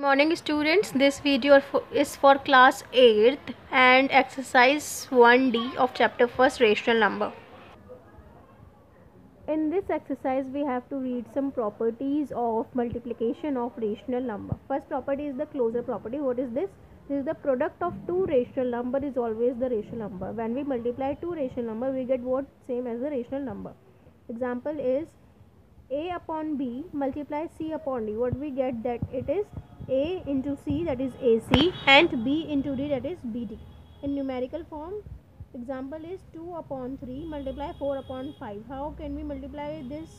Morning students, this video is for class 8th and exercise 1D of chapter 1st rational number. In this exercise we have to read some properties of multiplication of rational number. First property is the closure property. What is this? This is the product of two rational number is always the rational number. When we multiply two rational number we get what? Same as the rational number. Example is a upon b multiply c upon d. What we get? That it is a into c, that is ac, and b into d, that is bd. In numerical form, example is 2 upon 3 multiply 4 upon 5. How can we multiply this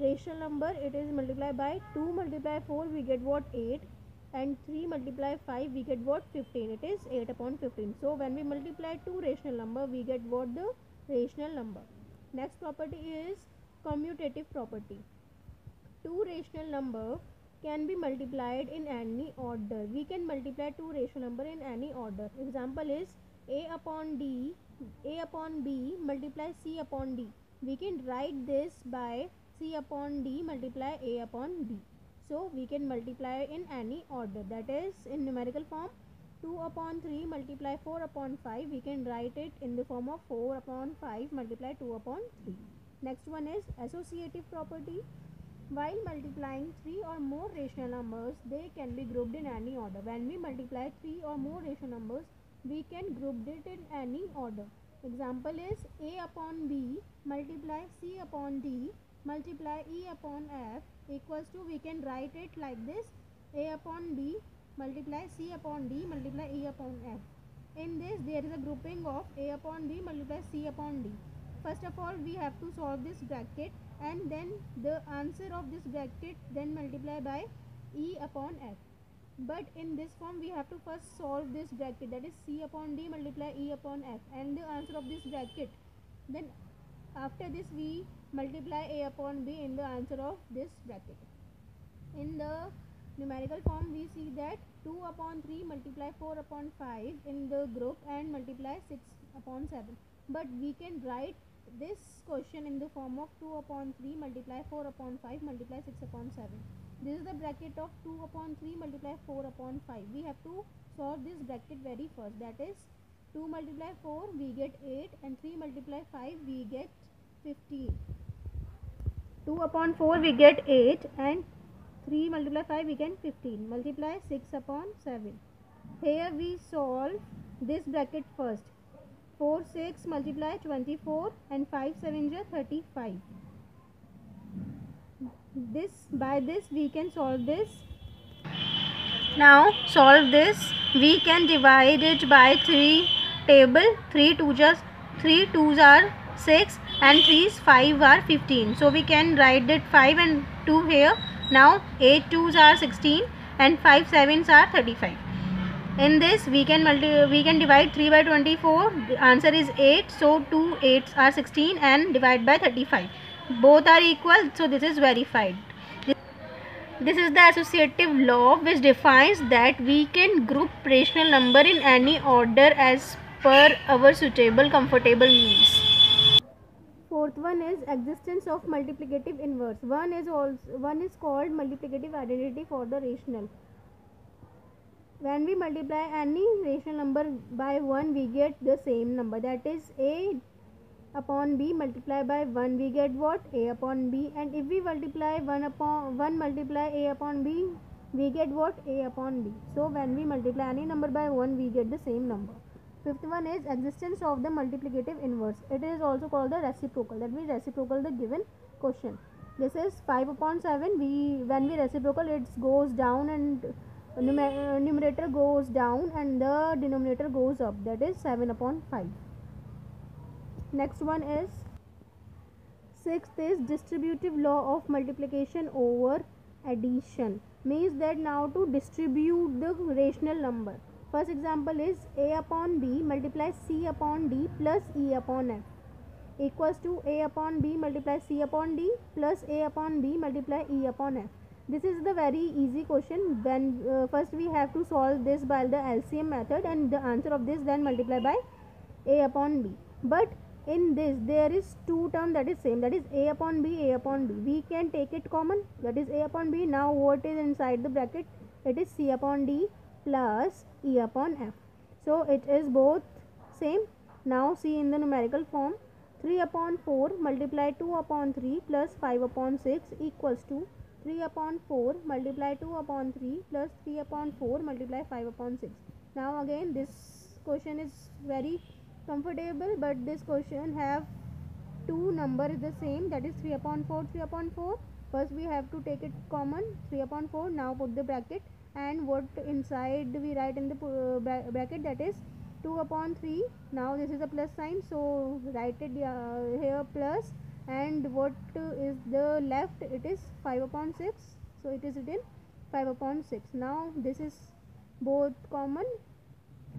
rational number? It is multiplied by 2 multiply 4 we get what? 8, and 3 multiply 5 we get what? 15. It is 8 upon 15. So when we multiply two rational number we get what? The rational number. Next property is commutative property. Two rational number can be multiplied in any order. We can multiply two rational number in any order. Example is a upon b multiply c upon d. We can write this by c upon d multiply a upon b. So we can multiply in any order, that is in numerical form 2 upon 3 multiply 4 upon 5. We can write it in the form of 4 upon 5 multiply 2 upon 3. Next one is associative property. While multiplying three or more rational numbers, they can be grouped in any order. When we multiply three or more rational numbers, we can group it in any order. Example is a upon b multiply c upon d multiply e upon f equals to, we can write it like this: a upon b multiply c upon d multiply e upon f. In this there is a grouping of a upon b multiply c upon d. First of all we have to solve this bracket, and then the answer of this bracket then multiply by e upon f. But in this form we have to first solve this bracket, that is c upon d multiply e upon f, and the answer of this bracket. Then after this we multiply a upon b in the answer of this bracket. In the numerical form we see that 2 upon 3 multiply 4 upon 5 in the group and multiply 6 upon 7. But we can write this question in the form of 2 upon 3 multiply 4 upon 5 multiply 6 upon 7. This is the bracket of 2 upon 3 multiply 4 upon 5. We have to solve this bracket very first, that is 2 multiply 4 we get 8, and 3 multiply 5 we get 15. 2 upon 4 we get 8, and 3 multiply 5 we get 15. Multiply 6 upon 7. Here we solve this bracket first. 4 6 multiply 24, and 5 7 is 35. By this we can solve this. Now solve this. We can divide it by 3 table. 3 2s are 6, and 3's 5 are 15. So we can write it 5 and 2 here. Now 8 2s are 16, and 5 7s are 35. In this we can divide 3 by 24. The answer is 8. So 2 8s are 16 and divide by 35. Both are equal, so this is verified. This is the associative law which defines that we can group rational number in any order as per our suitable comfortable means. Fourth one is existence of multiplicative inverse. One is called multiplicative identity for the rational. When we multiply any rational number by 1 we get the same number, that is a upon b multiply by 1 we get what? A upon b. And if we multiply 1 multiply a upon b we get what? A upon b. So when we multiply any number by 1 we get the same number. Fifth one is existence of the multiplicative inverse. It is also called the reciprocal, that means reciprocal the given question. This is 5 upon 7. When we reciprocal it goes down, and numerator goes down and the denominator goes up, that is 7 upon 5. Next one is sixth is distributive law of multiplication over addition. Means that now to distribute the rational number. First example is a upon b multiply c upon d plus e upon f equals to a upon b multiply c upon d plus a upon b multiply e upon f. This is the very easy question. When first we have to solve this by the LCM method, and the answer of this then multiply by a upon b. But in this there is two term that is same, that is a upon b, a upon b. We can take it common, that is a upon b. Now what is inside the bracket? it is C upon D plus E upon F. So it is both same. Now see in the numerical form, 3 upon 4 multiply 2 upon 3 plus 5 upon 6 equals to 3 upon 4 multiply 2 upon 3 plus 3 upon 4 multiply 5 upon 6. Now again this question is very comfortable, but this question have two number is the same, that is 3 upon 4, 3 upon 4. First we have to take it common, 3 upon 4. Now put the bracket, and what inside we write in the bracket, that is 2 upon 3. Now this is a plus sign, so write it here plus, and what is the left, it is 5 upon 6, so it is written 5 upon 6. Now this is both common,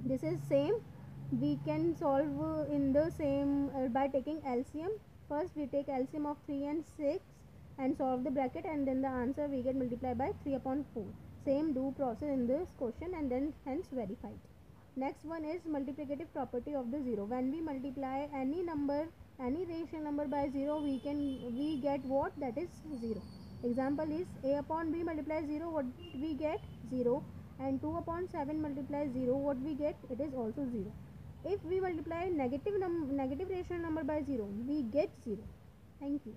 this is same. We can solve in the same by taking LCM. First we take LCM of 3 and 6 and solve the bracket, and then the answer we get multiplied by 3 upon 4. Same do process in this question, and then hence verified. Next one is multiplicative property of the 0. When we multiply any number, any rational number by 0, we get what, that is 0. Example is A upon B multiply 0, what we get 0, and 2 upon 7 multiply 0, what we get, it is also 0. If we multiply negative rational number by 0, we get 0. Thank you.